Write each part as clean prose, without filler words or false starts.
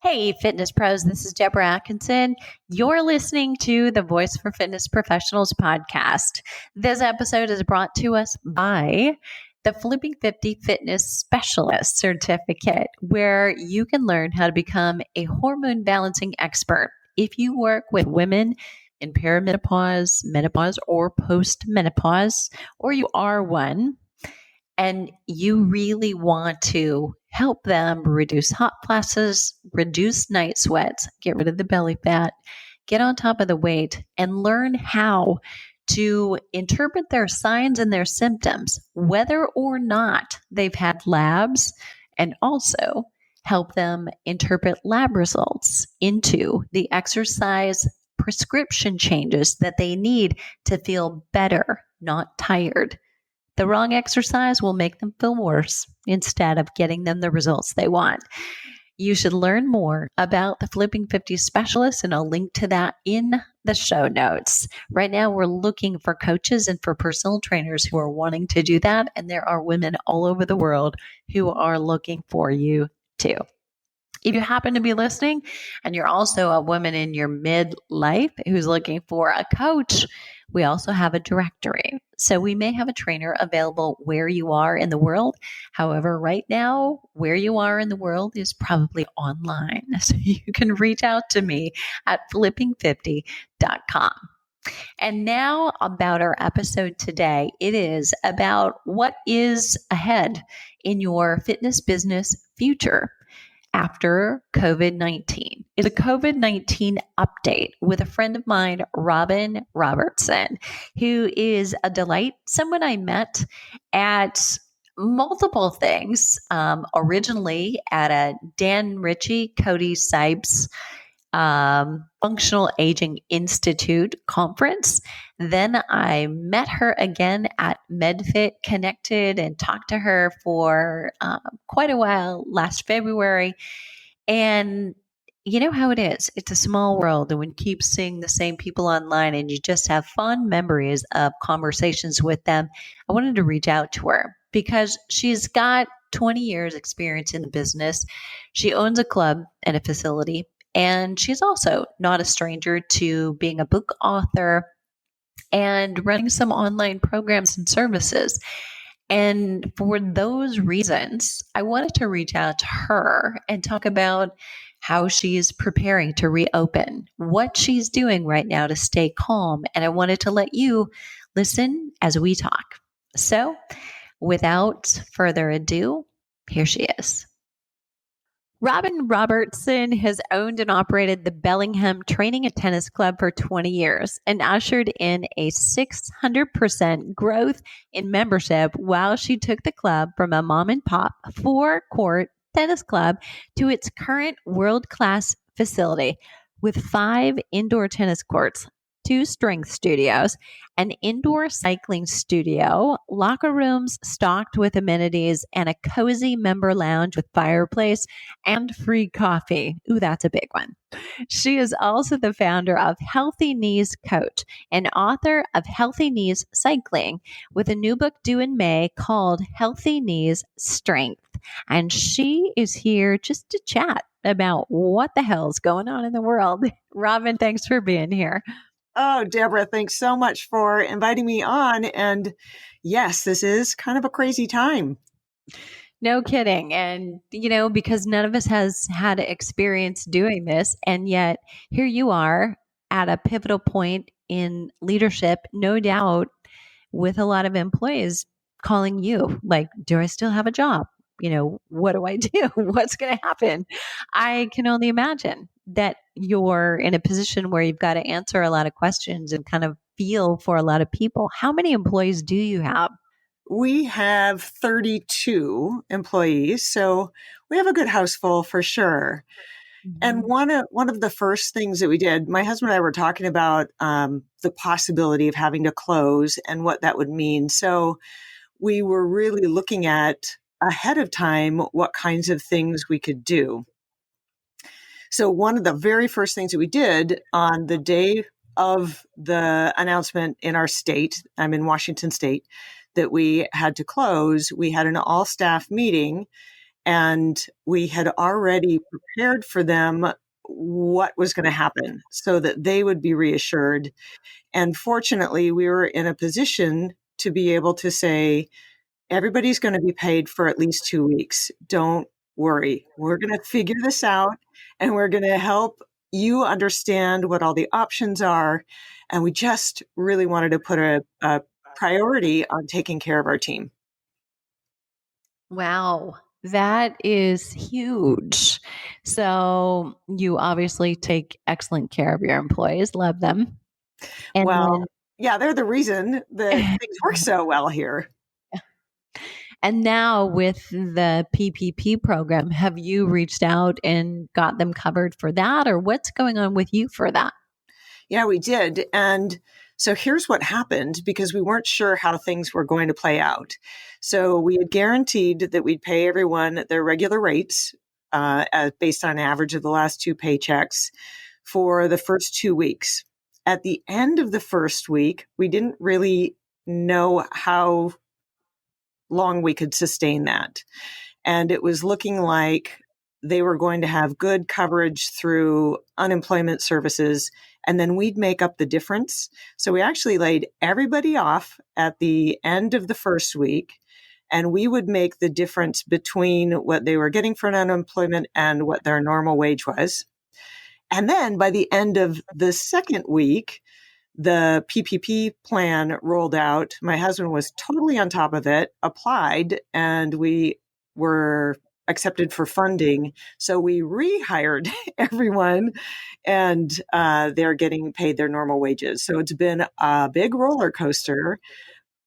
Hey, fitness pros, this is Deborah Atkinson. You're listening to the Voice for Fitness Professionals podcast. This episode is brought to us by the Flipping 50 Fitness Specialist Certificate, where you can learn how to become a hormone balancing expert. If you work with women in perimenopause, menopause, or postmenopause, or you are one, and you really want to help them reduce hot flashes, reduce night sweats, get rid of the belly fat, get on top of the weight, and learn how to interpret their signs and their symptoms, whether or not they've had labs, and also help them interpret lab results into the exercise prescription changes that they need to feel better, not tired. The wrong exercise will make them feel worse instead of getting them the results they want. You should learn more about the Flipping 50 Specialist, and I'll link to that in the show notes. Right now, we're looking for coaches and for personal trainers who are wanting to do that, and there are women all over the world who are looking for you too. If you happen to be listening and you're also a woman in your midlife who's looking for a coach, we also have a directory. So we may have a trainer available where you are in the world. However, right now, where you are in the world is probably online. So you can reach out to me at flipping50.com. And now about our episode today. It is about what is ahead in your fitness business future after COVID-19. It's a COVID-19 update with a friend of mine, Robyn Robertson, who is a delight, someone I met at multiple things, originally at a Dan Ritchie, Cody Sipes Functional Aging Institute conference. Then I met her again at MedFit Connected and talked to her for quite a while last February. And you know how it is. It's a small world, and when you keep seeing the same people online and you just have fond memories of conversations with them, I wanted to reach out to her because she's got 20 years experience in the business. She owns a club and a facility. And she's also not a stranger to being a book author and running some online programs and services. And for those reasons, I wanted to reach out to her and talk about how she's preparing to reopen, what she's doing right now to stay calm. And I wanted to let you listen as we talk. So without further ado, here she is. Robyn Robertson has owned and operated the Bellingham Training and Tennis Club for 20 years and ushered in a 600% growth in membership while she took the club from a mom and pop 4-court tennis club to its current world-class facility with 5 indoor tennis courts, 2 strength studios, an indoor cycling studio, locker rooms stocked with amenities, and a cozy member lounge with fireplace and free coffee. Ooh, that's a big one. She is also the founder of Healthy Knees Coach and author of Healthy Knees Cycling, with a new book due in May called Healthy Knees Strength. And she is here just to chat about what the hell's going on in the world. Robyn, thanks for being here. Oh, Deborah, thanks so much for inviting me on. And yes, this is kind of a crazy time. No kidding. And, because none of us has had experience doing this. And yet here you are at a pivotal point in leadership, no doubt, with a lot of employees calling you like, do I still have a job? What do I do? What's going to happen? I can only imagine that you're in a position where you've got to answer a lot of questions and kind of feel for a lot of people. How many employees do you have? We have 32 employees, so we have a good house full for sure. Mm-hmm. And one of the first things that we did, my husband and I were talking about the possibility of having to close and what that would mean. So we were really looking at ahead of time what kinds of things we could do. So one of the very first things that we did on the day of the announcement in our state, I'm in Washington State, that we had to close, we had an all-staff meeting, And we had already prepared for them what was going to happen so that they would be reassured. And fortunately, we were in a position to be able to say, everybody's going to be paid for at least 2 weeks. Don't worry. We're going to figure this out and we're going to help you understand what all the options are. And we just really wanted to put a priority on taking care of our team. Wow, that is huge. So you obviously take excellent care of your employees, love them. And well, yeah, they're the reason that things work so well here. And now with the PPP program, have you reached out and got them covered for that, or what's going on with you for that? Yeah, we did. And so here's what happened, because we weren't sure how things were going to play out. So we had guaranteed that we'd pay everyone their regular rates based on an average of the last 2 paychecks for the first 2 weeks. At the end of the first week, we didn't really know how long we could sustain that. And it was looking like they were going to have good coverage through unemployment services, and then we'd make up the difference. So we actually laid everybody off at the end of the first week, and we would make the difference between what they were getting for an unemployment and what their normal wage was. And then by the end of the second week, the PPP plan rolled out. My husband was totally on top of it, applied, and we were accepted for funding. So we rehired everyone, and they're getting paid their normal wages. So it's been a big roller coaster,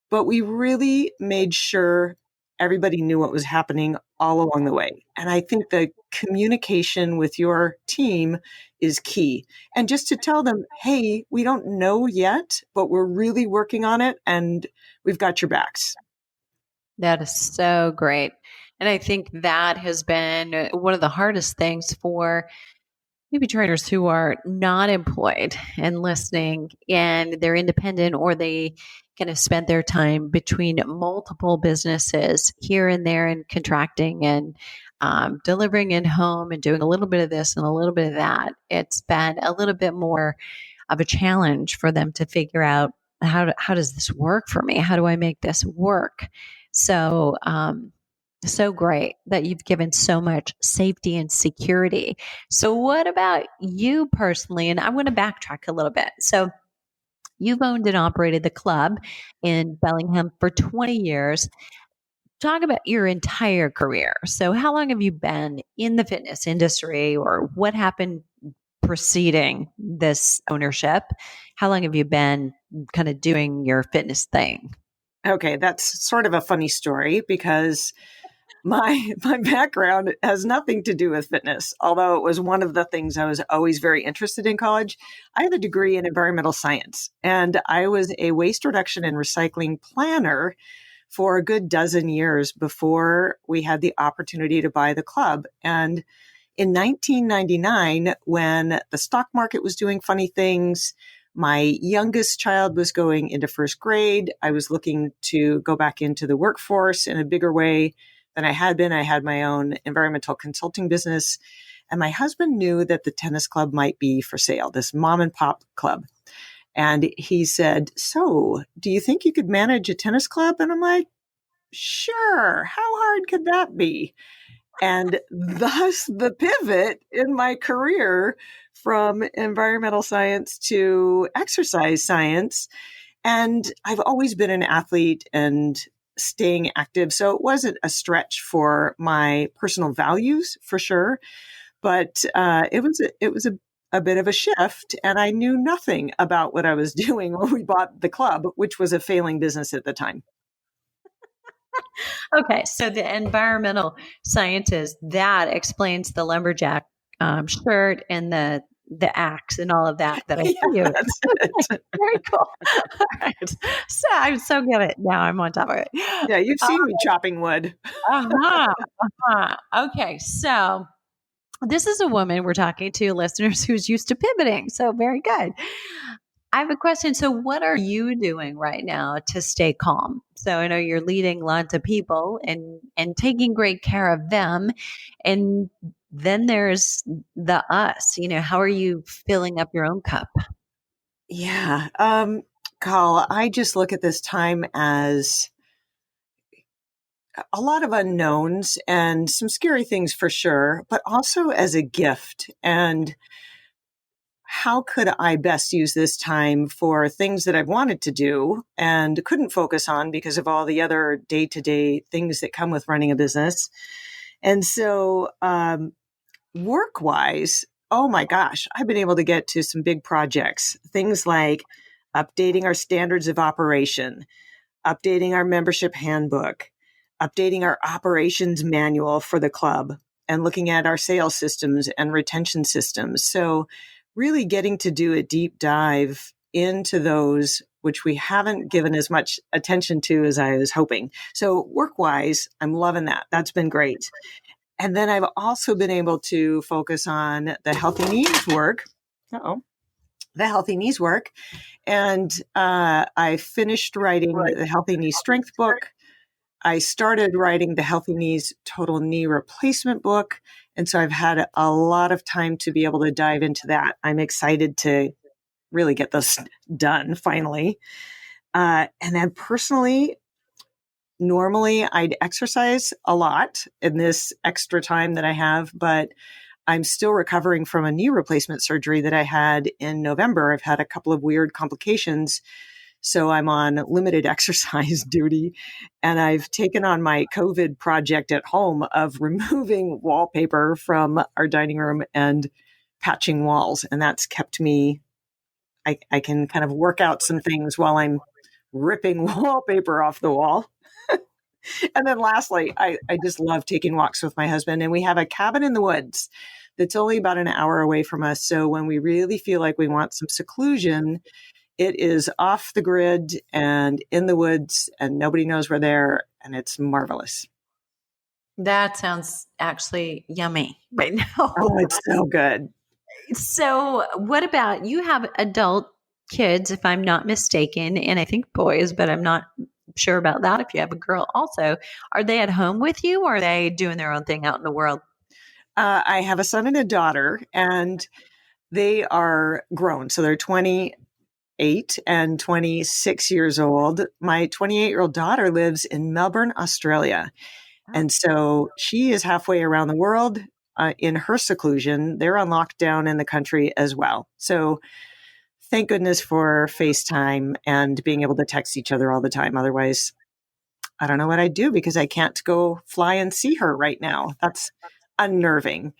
but we really made sure everybody knew what was happening all along the way. And I think the communication with your team is key. And just to tell them, hey, we don't know yet, but we're really working on it and we've got your backs. That is so great. And I think that has been one of the hardest things for maybe traders who are not employed and listening, and they're independent, or they kind of spent their time between multiple businesses here and there and contracting and delivering in home and doing a little bit of this and a little bit of that. It's been a little bit more of a challenge for them to figure out how does this work for me? How do I make this work? So, so great that you've given so much safety and security. So what about you personally? And I'm going to backtrack a little bit. So you've owned and operated the club in Bellingham for 20 years. Talk about your entire career. So how long have you been in the fitness industry, or what happened preceding this ownership? How long have you been kind of doing your fitness thing? Okay, that's sort of a funny story, because my background has nothing to do with fitness, although it was one of the things I was always very interested in college. I have a degree in environmental science, and I was a waste reduction and recycling planner for a good dozen years before we had the opportunity to buy the club. And in 1999, when the stock market was doing funny things, my youngest child was going into first grade, I was looking to go back into the workforce in a bigger way than I had been. I had my own environmental consulting business, and my husband knew that the tennis club might be for sale, this mom and pop club. And he said, so do you think you could manage a tennis club? And I'm like, sure. How hard could that be? And thus the pivot in my career from environmental science to exercise science. And I've always been an athlete and staying active. So it wasn't a stretch for my personal values, for sure. But it was a bit of a shift, and I knew nothing about what I was doing when we bought the club, which was a failing business at the time. Okay, so the environmental scientist, that explains the lumberjack shirt and the axe and all of that I see you. That's it. Very cool. All right. So I'm so good at it. Now I'm on top of it. Yeah, you've seen me chopping wood. Okay, so this is a woman we're talking to, listeners, who's used to pivoting. So very good. I have a question. So, what are you doing right now to stay calm? So, I know you're leading lots of people and taking great care of them, and then there's the us. How are you filling up your own cup? Yeah. Carl, I just look at this time as a lot of unknowns and some scary things for sure, but also as a gift. And how could I best use this time for things that I've wanted to do and couldn't focus on because of all the other day to day things that come with running a business? And so, work wise, oh my gosh, I've been able to get to some big projects, things like updating our standards of operation, updating our membership handbook, updating our operations manual for the club, and looking at our sales systems and retention systems. So, really getting to do a deep dive into those, which we haven't given as much attention to as I was hoping. So, work wise, I'm loving that. That's been great. And then I've also been able to focus on the healthy knees work. The healthy knees work. And I finished writing the healthy knee strength book. I started writing the healthy knees total knee replacement book. And so I've had a lot of time to be able to dive into that. I'm excited to really get this done finally. And then personally, normally I'd exercise a lot in this extra time that I have, but I'm still recovering from a knee replacement surgery that I had in November. I've had a couple of weird complications. So I'm on limited exercise duty, and I've taken on my COVID project at home of removing wallpaper from our dining room and patching walls. And that's kept me, I can kind of work out some things while I'm ripping wallpaper off the wall. And then lastly, I just love taking walks with my husband, and we have a cabin in the woods that's only about an hour away from us. So when we really feel like we want some seclusion, it is off the grid and in the woods, and nobody knows we're there, and it's marvelous. That sounds actually yummy right now. Oh, it's so good. So, what about you have adult kids, if I'm not mistaken, and I think boys, but I'm not sure about that. If you have a girl also, are they at home with you or are they doing their own thing out in the world? I have a son and a daughter, and they are grown. So they're 28 and 26 years old. My 28-year-old daughter lives in Melbourne, Australia. And so she is halfway around the world in her seclusion. They're on lockdown in the country as well. So thank goodness for FaceTime and being able to text each other all the time. Otherwise, I don't know what I'd do because I can't go fly and see her right now. That's unnerving.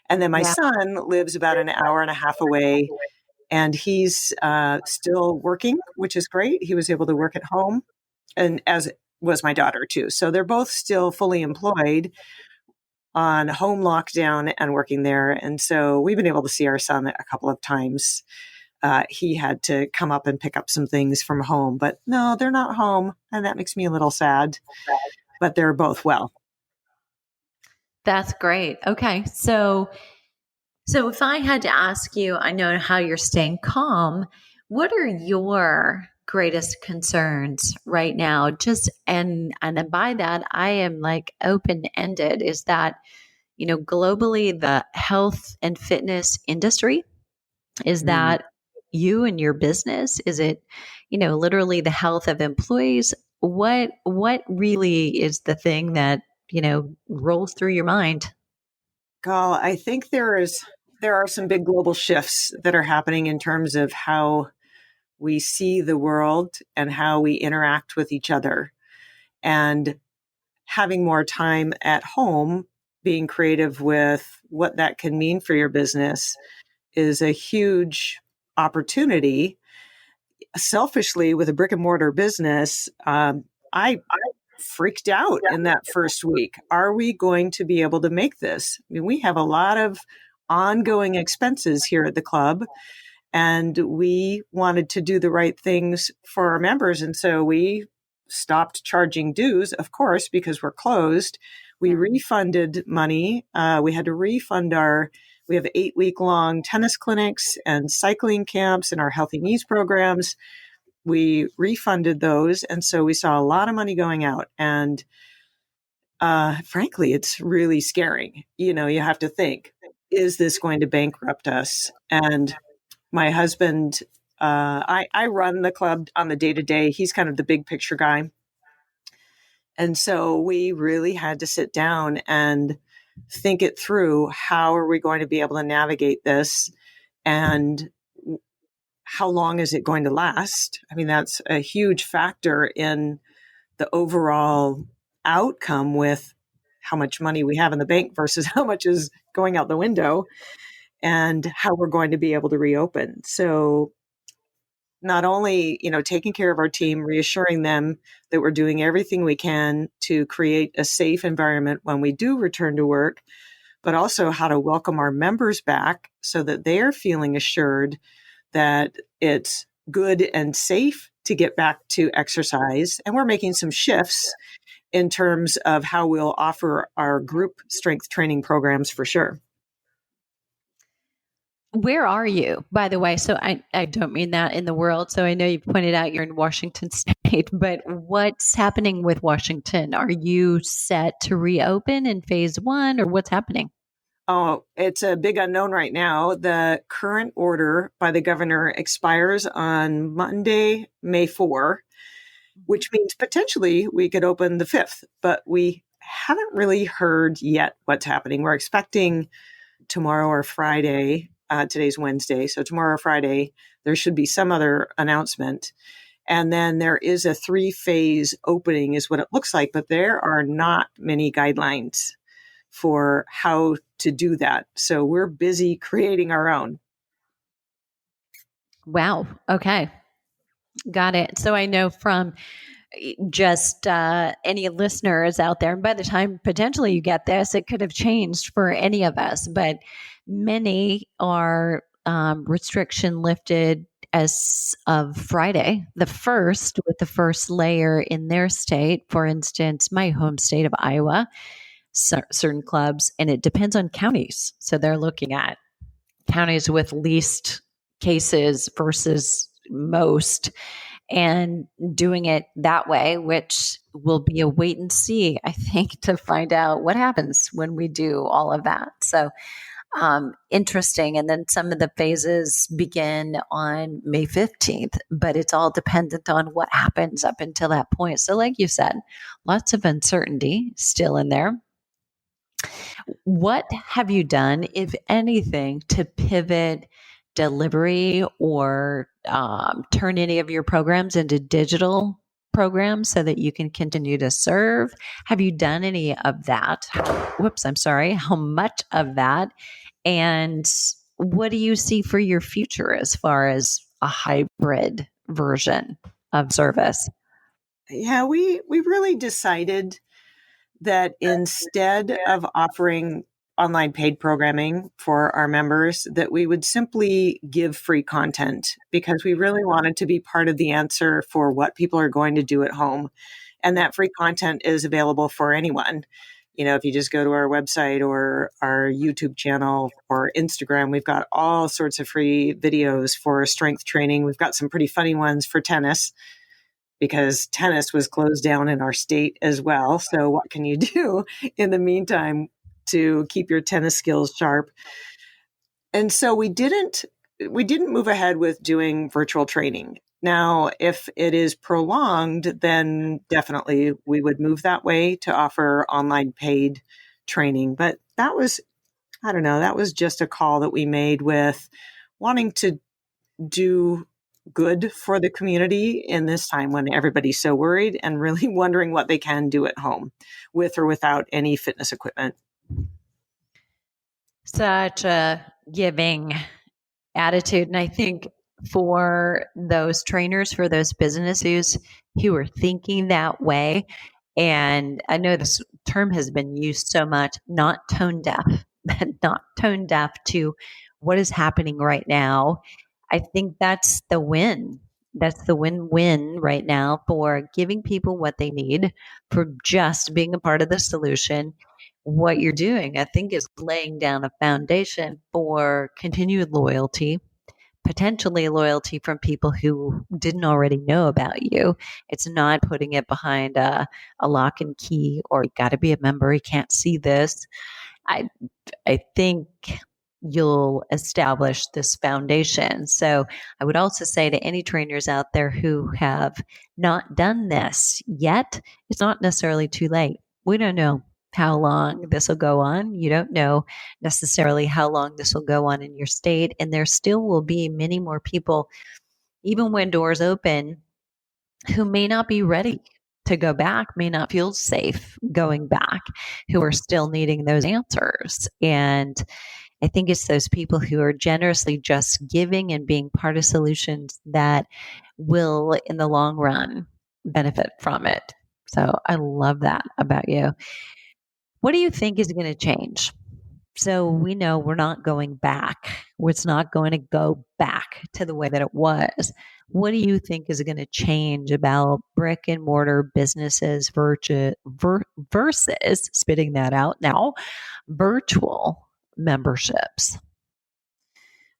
And then my son lives about an hour and a half away, and he's still working, which is great. He was able to work at home, and as was my daughter too. So they're both still fully employed on home lockdown and working there. And so we've been able to see our son a couple of times. He had to come up and pick up some things from home, but no, they're not home. And that makes me a little sad, but they're both well. That's great. Okay. So if I had to ask you, I know how you're staying calm. What are your greatest concerns right now? Just and then by that, I am like open-ended. Is that, globally the health and fitness industry? Is that you and your business? Is it, literally the health of employees? What really is the thing that, rolls through your mind? Gal, I think there are some big global shifts that are happening in terms of how we see the world and how we interact with each other. And having more time at home, being creative with what that can mean for your business is a huge opportunity. Selfishly, with a brick and mortar business, I freaked out in that first week. Are we going to be able to make this? I mean, we have a lot of ongoing expenses here at the club, and we wanted to do the right things for our members. And so we stopped charging dues, of course, because we're closed. We refunded money. We had to refund our We have 8-week-long tennis clinics and cycling camps in our Healthy Knees programs. We refunded those. And so we saw a lot of money going out. And frankly, it's really scaring. You have to think, is this going to bankrupt us? And my husband, I run the club on the day-to-day. He's kind of the big picture guy. And so we really had to sit down and think it through. How are we going to be able to navigate this? And how long is it going to last? I mean, that's a huge factor in the overall outcome with how much money we have in the bank versus how much is going out the window, and how we're going to be able to reopen. So not only, taking care of our team, reassuring them that we're doing everything we can to create a safe environment when we do return to work, but also how to welcome our members back so that they're feeling assured that it's good and safe to get back to exercise. And we're making some shifts in terms of how we'll offer our group strength training programs for sure. Where are you, by the way? So I don't mean that in the world. So I know you pointed out you're in Washington State, but what's happening with Washington? Are you set to reopen in phase 1, or what's happening? Oh, it's a big unknown right now. The current order by the governor expires on Monday, May 4, which means potentially we could open the 5th, but we haven't really heard yet what's happening. We're expecting tomorrow or Friday. Today's Wednesday. So tomorrow or Friday, there should be some other announcement. And then there is a 3-phase opening is what it looks like, but there are not many guidelines for how to do that. So we're busy creating our own. Wow. Okay. Got it. So I know from just any listeners out there, and by the time potentially you get this, it could have changed for any of us, but many are restriction lifted as of Friday, the 1st, with the first layer in their state. For instance, my home state of Iowa, certain clubs, and it depends on counties. So they're looking at counties with least cases versus most, and doing it that way, which will be a wait and see, I think, to find out what happens when we do all of that. So interesting. And then some of the phases begin on May 15th, but it's all dependent on what happens up until that point. So like you said, lots of uncertainty still in there. What have you done, if anything, to pivot delivery or turn any of your programs into digital programs so that you can continue to serve? Have you done any of that? How much of that? And what do you see for your future as far as a hybrid version of service? Yeah, we really decided that instead of offering online paid programming for our members, that we would simply give free content, because we really wanted to be part of the answer for what people are going to do at home. And that free content is available for anyone. If you just go to our website or our YouTube channel or Instagram, we've got all sorts of free videos for strength training. We've got some pretty funny ones for tennis, because tennis was closed down in our state as well. So what can you do in the meantime to keep your tennis skills sharp? And so we didn't move ahead with doing virtual training. Now, if it is prolonged, then definitely we would move that way to offer online paid training. But that was just a call that we made with wanting to do good for the community in this time when everybody's so worried and really wondering what they can do at home with or without any fitness equipment. Such a giving attitude. And I think for those trainers, for those businesses who are thinking that way, and I know this term has been used so much, not tone deaf, but not tone deaf to what is happening right now. I think that's the win. That's the win-win right now for giving people what they need, for just being a part of the solution, what you're doing, I think, is laying down a foundation for continued loyalty, potentially loyalty from people who didn't already know about you. It's not putting it behind a lock and key, or you got to be a member, you can't see this. I I think you'll establish this foundation. So I would also say to any trainers out there who have not done this yet, it's not necessarily too late. We don't know how long this will go on. You don't know necessarily how long this will go on in your state. And there still will be many more people, even when doors open, who may not be ready to go back, may not feel safe going back, who are still needing those answers. And I think it's those people who are generously just giving and being part of solutions that will, in the long run, benefit from it. So I love that about you. What do you think is going to change? So we know we're not going back. It's not going to go back to the way that it was. What do you think is going to change about brick and mortar businesses versus, spitting that out now, virtual memberships?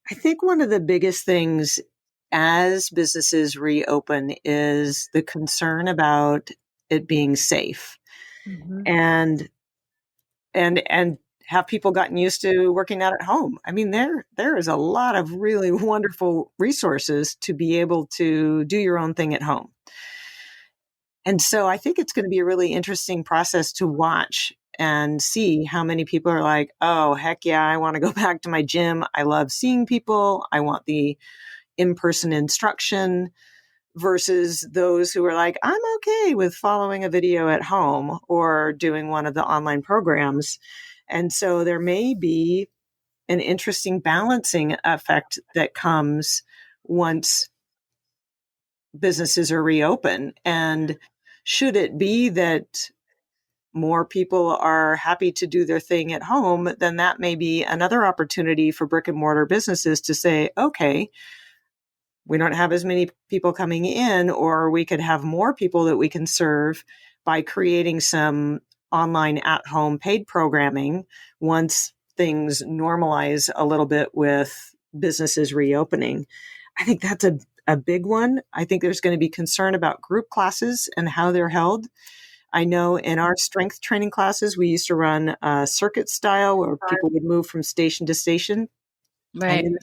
I think one of the biggest things as businesses reopen is the concern about it being safe. Mm-hmm. And have people gotten used to working out at home? I mean, there is a lot of really wonderful resources to be able to do your own thing at home. And so I think it's going to be a really interesting process to watch and see how many people are like, oh, heck yeah, I want to go back to my gym. I love seeing people. I want the in-person instruction, versus those who are like, I'm okay with following a video at home or doing one of the online programs. And so there may be an interesting balancing effect that comes once businesses are reopened. And should it be that more people are happy to do their thing at home, then that may be another opportunity for brick and mortar businesses to say, okay, we don't have as many people coming in, or we could have more people that we can serve by creating some online at-home paid programming once things normalize a little bit with businesses reopening. I think that's a big one. I think there's going to be concern about group classes and how they're held. I know in our strength training classes, we used to run a circuit style where people would move from station to station. Right. And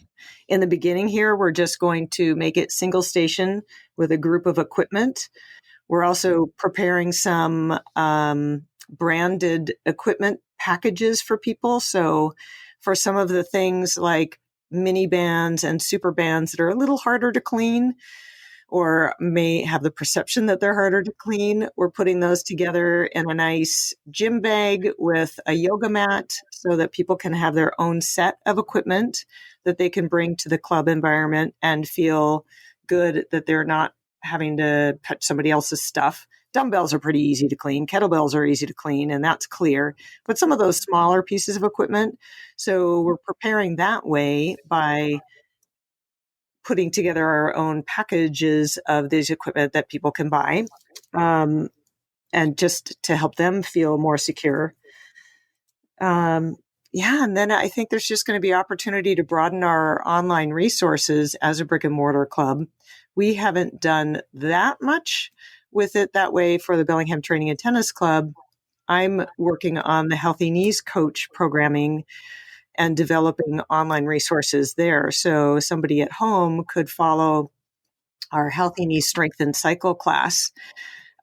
in the beginning here, we're just going to make it single station with a group of equipment. We're also preparing some branded equipment packages for people. So for some of the things like mini bands and super bands that are a little harder to clean, or may have the perception that they're harder to clean, we're putting those together in a nice gym bag with a yoga mat so that people can have their own set of equipment that they can bring to the club environment and feel good that they're not having to touch somebody else's stuff. Dumbbells are pretty easy to clean. Kettlebells are easy to clean, and that's clear. But some of those smaller pieces of equipment, so we're preparing that way by putting together our own packages of these equipment that people can buy, and just to help them feel more secure. And then I think there's just going to be opportunity to broaden our online resources as a brick and mortar club. We haven't done that much with it that way for the Bellingham Training and Tennis Club. I'm working on the Healthy Knees Coach programming and developing online resources there. So somebody at home could follow our Healthy Knee Strength and Cycle class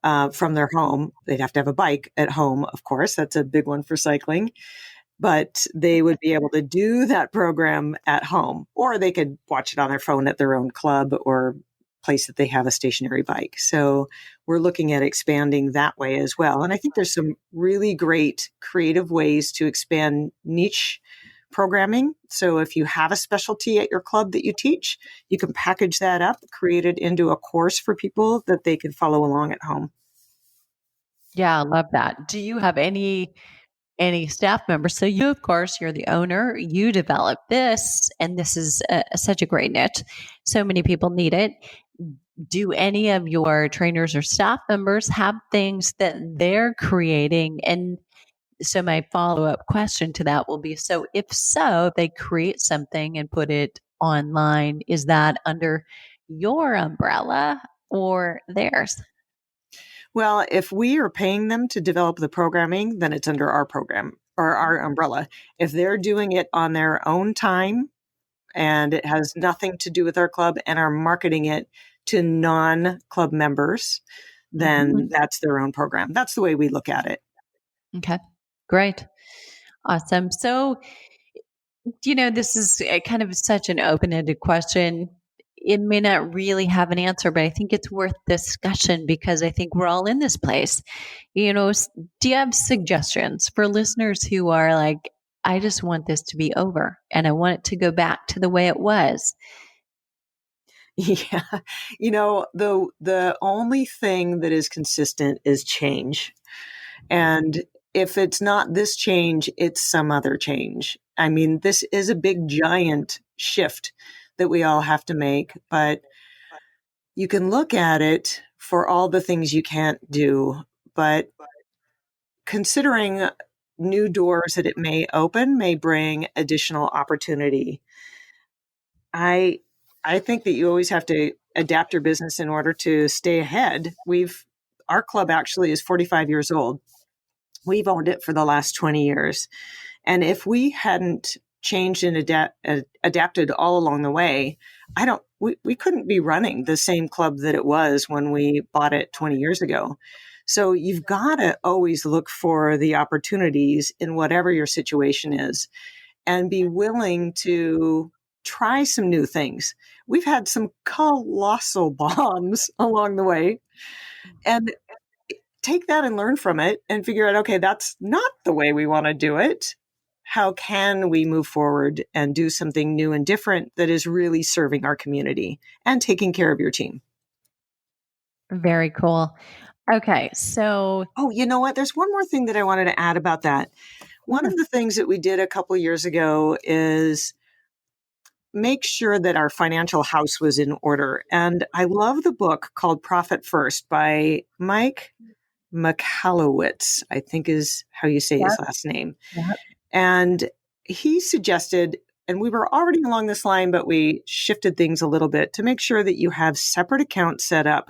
from their home. They'd have to have a bike at home, of course. That's a big one for cycling. But they would be able to do that program at home, or they could watch it on their phone at their own club or place that they have a stationary bike. So we're looking at expanding that way as well. And I think there's some really great creative ways to expand niche programming. So if you have a specialty at your club that you teach, you can package that up, create it into a course for people that they can follow along at home. Yeah, I love that. Do you have any staff members? So you, of course, you're the owner, you develop this, and this is such a great niche. So many people need it. Do any of your trainers or staff members have things that they're creating? And so my follow-up question to that will be, so if so, they create something and put it online, is that under your umbrella or theirs? Well, if we are paying them to develop the programming, then it's under our program or our umbrella. If they're doing it on their own time and it has nothing to do with our club and are marketing it to non-club members, then that's their own program. That's the way we look at it. Okay, great. Awesome. So, this is kind of such an open-ended question. It may not really have an answer, but I think it's worth discussion because I think we're all in this place. Do you have suggestions for listeners who are like, I just want this to be over and I want it to go back to the way it was? Yeah. The only thing that is consistent is change. And if it's not this change, it's some other change. I mean, this is a big, giant shift that we all have to make, but you can look at it for all the things you can't do. But considering new doors that it may open may bring additional opportunity. I think that you always have to adapt your business in order to stay ahead. Our club actually is 45 years old. We've owned it for the last 20 years. And if we hadn't changed and adapted all along the way, we couldn't be running the same club that it was when we bought it 20 years ago. So you've got to always look for the opportunities in whatever your situation is and be willing to try some new things. We've had some colossal bombs along the way, and take that and learn from it and figure out, okay, that's not the way we want to do it. How can we move forward and do something new and different that is really serving our community and taking care of your team? Very cool. Okay. So, you know what? There's one more thing that I wanted to add about that. One of the things that we did a couple of years ago is make sure that our financial house was in order. And I love the book called Profit First by Mike Mikalowitz, I think is how you say his last name. Yep. And he suggested, and we were already along this line, but we shifted things a little bit to make sure that you have separate accounts set up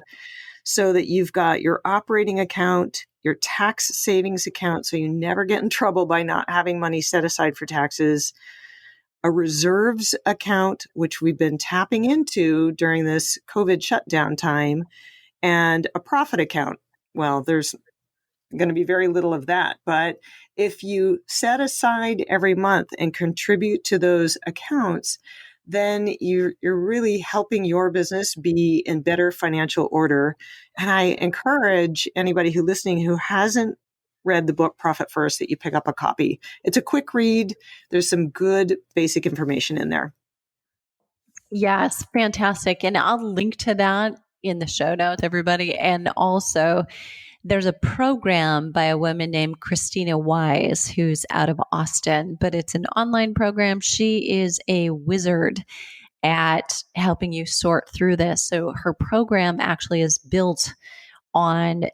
so that you've got your operating account, your tax savings account, so you never get in trouble by not having money set aside for taxes, a reserves account, which we've been tapping into during this COVID shutdown time, and a profit account. Well, there's going to be very little of that. But if you set aside every month and contribute to those accounts, then you're really helping your business be in better financial order. And I encourage anybody who's listening who hasn't read the book Profit First that you pick up a copy. It's a quick read. There's some good basic information in there. Yes, fantastic. And I'll link to that in the show notes, everybody. And also, there's a program by a woman named Christina Wise, who's out of Austin, but it's an online program. She is a wizard at helping you sort through this. So her program actually is built on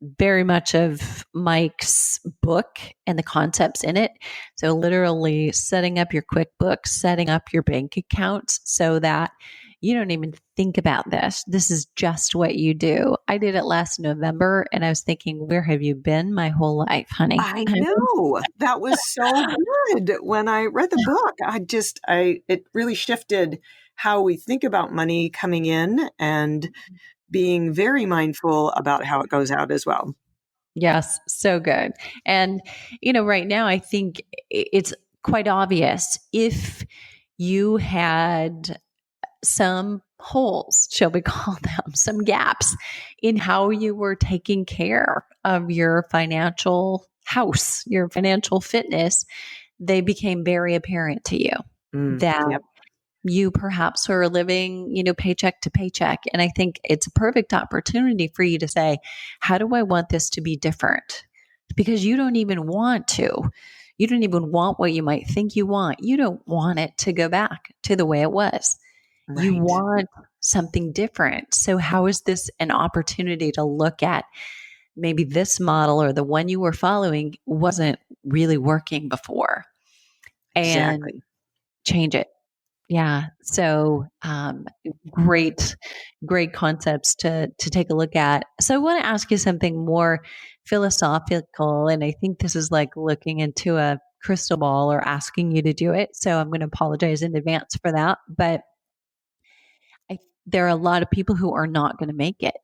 very much of Mike's book and the concepts in it. So literally setting up your QuickBooks, setting up your bank accounts so that you don't even think about this. This is just what you do. I did it last November and I was thinking, where have you been my whole life, honey? I know. That was so good. When I read the book, it really shifted how we think about money coming in and being very mindful about how it goes out as well. Yes, so good. And, right now I think it's quite obvious if you had some holes, shall we call them, some gaps in how you were taking care of your financial house, your financial fitness, they became very apparent to you that you perhaps are living, paycheck to paycheck. And I think it's a perfect opportunity for you to say, how do I want this to be different? Because you don't even want to. You don't even want what you might think you want. You don't want it to go back to the way it was. Right. You want something different. So how is this an opportunity to look at maybe this model or the one you were following wasn't really working before, and Exactly. change it. Yeah. So great, great concepts to take a look at. So I want to ask you something more philosophical, and I think this is like looking into a crystal ball or asking you to do it. So I'm going to apologize in advance for that. But there are a lot of people who are not going to make it.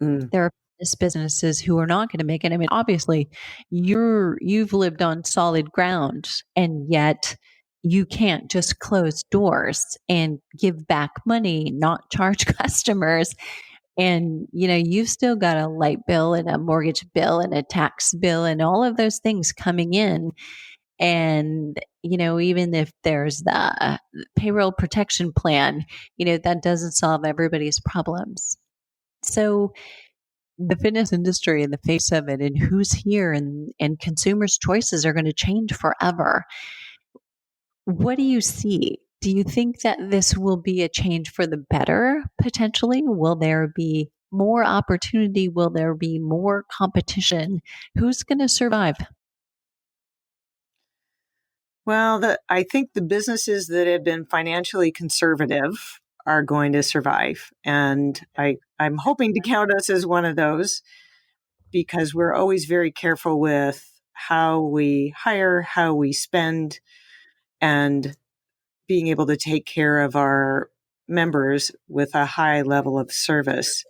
Mm. There are businesses who are not going to make it. I mean, obviously, you've lived on solid ground, and yet you can't just close doors and give back money, not charge customers. And you've still got a light bill and a mortgage bill and a tax bill and all of those things coming in. And even if there's the payroll protection plan, that doesn't solve everybody's problems. So the fitness industry in the face of it, and who's here, and consumers' choices are going to change forever. What do you see? Do you think that this will be a change for the better potentially? Will there be more opportunity? Will there be more competition? Who's going to survive? Well, I think the businesses that have been financially conservative are going to survive. And I'm hoping to count us as one of those, because we're always very careful with how we hire, how we spend, and being able to take care of our members with a high level of service.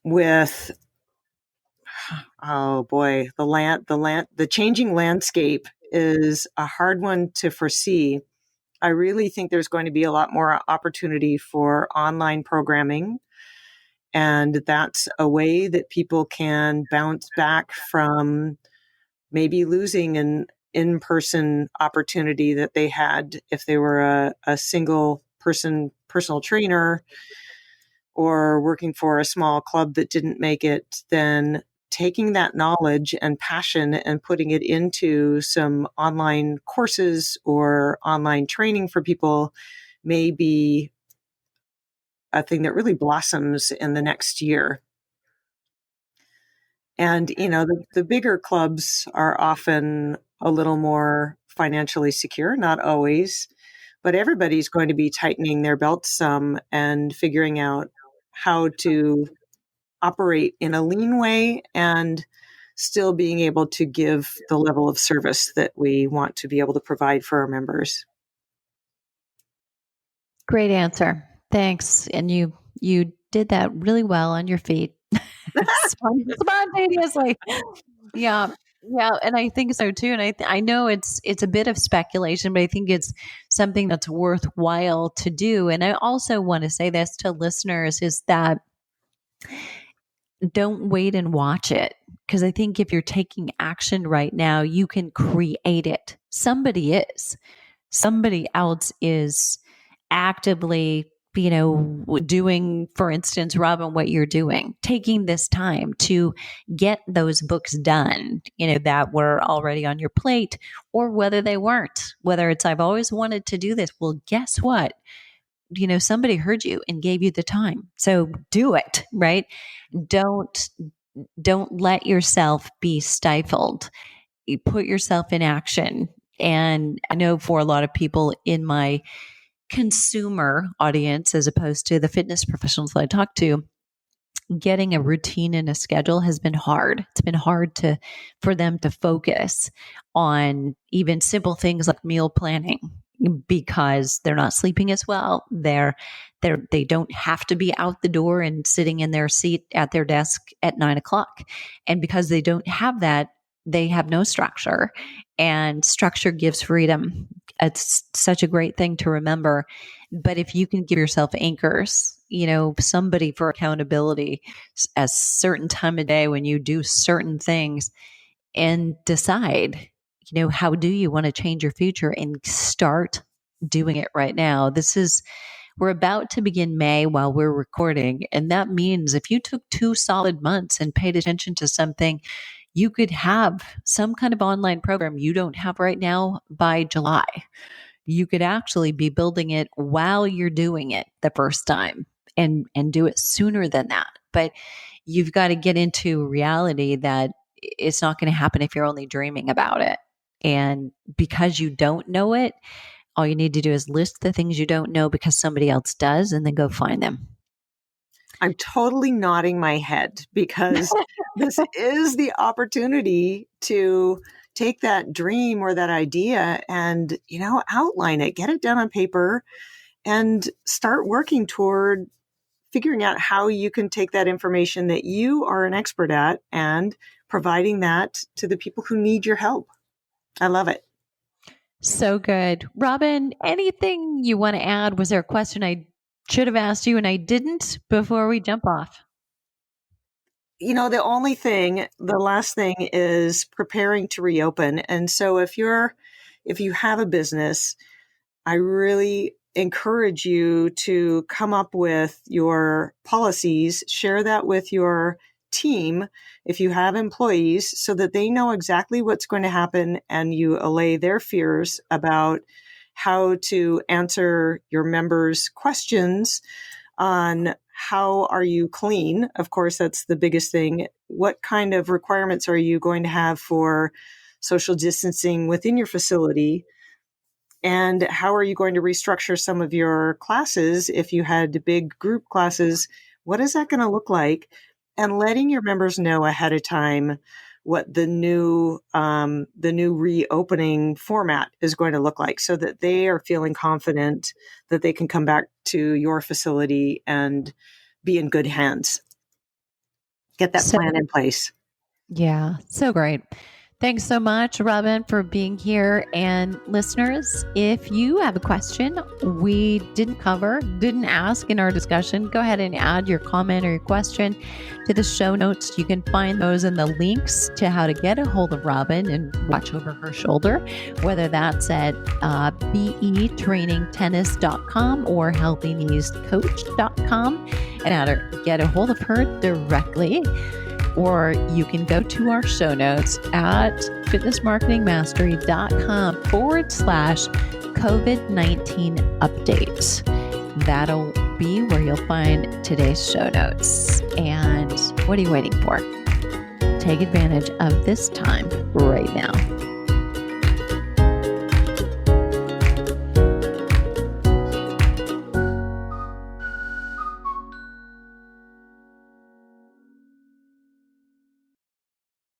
With, oh boy, the changing landscape is a hard one to foresee. I really think there's going to be a lot more opportunity for online programming, and that's a way that people can bounce back from maybe losing an in-person opportunity that they had if they were a single person personal trainer or working for a small club that didn't make it. Then taking that knowledge and passion and putting it into some online courses or online training for people may be a thing that really blossoms in the next year. And, the bigger clubs are often a little more financially secure, not always, but everybody's going to be tightening their belts some and figuring out how to operate in a lean way and still being able to give the level of service that we want to be able to provide for our members. Great answer. Thanks. And you did that really well on your feet. Spontaneously. Yeah. Yeah, and I think so too. And I know it's a bit of speculation, but I think it's something that's worthwhile to do. And I also want to say this to listeners is that don't wait and watch it, because I think if you're taking action right now, you can create it. Somebody else is actively doing, for instance, Robyn, what you're doing, taking this time to get those books done, that were already on your plate, or whether they weren't, whether it's, I've always wanted to do this. Well, guess what? Somebody heard you and gave you the time. So do it, right? Don't let yourself be stifled. You put yourself in action. And I know for a lot of people in my consumer audience, as opposed to the fitness professionals that I talk to, getting a routine and a schedule has been hard. It's been hard for them to focus on even simple things like meal planning, because they're not sleeping as well. They don't have to be out the door and sitting in their seat at their desk at 9:00. And because they don't have that, they have no structure, and structure gives freedom. It's such a great thing to remember. But if you can give yourself anchors, somebody for accountability, a certain time of day when you do certain things, and decide, how do you want to change your future, and start doing it right now. We're about to begin May while we're recording. And that means if you took 2 solid months and paid attention to something, you could have some kind of online program you don't have right now by July. You could actually be building it while you're doing it the first time, and do it sooner than that. But you've got to get into reality that it's not going to happen if you're only dreaming about it. And because you don't know it, all you need to do is list the things you don't know because somebody else does, and then go find them. I'm totally nodding my head because this is the opportunity to take that dream or that idea and, outline it, get it down on paper, and start working toward figuring out how you can take that information that you are an expert at and providing that to the people who need your help. I love it. So good. Robyn, anything you want to add? Was there a question I should have asked you and I didn't before we jump off? The last thing is preparing to reopen. And so if you have a business, I really encourage you to come up with your policies, share that with your team if you have employees so that they know exactly what's going to happen and you allay their fears about how to answer your members' questions on how are you clean. Of course, that's the biggest thing. What kind of requirements are you going to have for social distancing within your facility? And how are you going to restructure some of your classes if you had big group classes? What is that going to look like? And letting your members know ahead of time what the new reopening format is going to look like so that they are feeling confident that they can come back to your facility and be in good hands. Get that plan in place. Yeah, so great. Thanks so much, Robyn, for being here. And listeners, if you have a question we didn't ask in our discussion, go ahead and add your comment or your question to the show notes. You can find those in the links to how to get a hold of Robyn and watch over her shoulder, whether that's at betrainingtennis.com or healthykneescoach.com, and how to get a hold of her directly. Or you can go to our show notes at fitnessmarketingmastery.com/COVID-19 update. That'll be where you'll find today's show notes. And what are you waiting for? Take advantage of this time right now.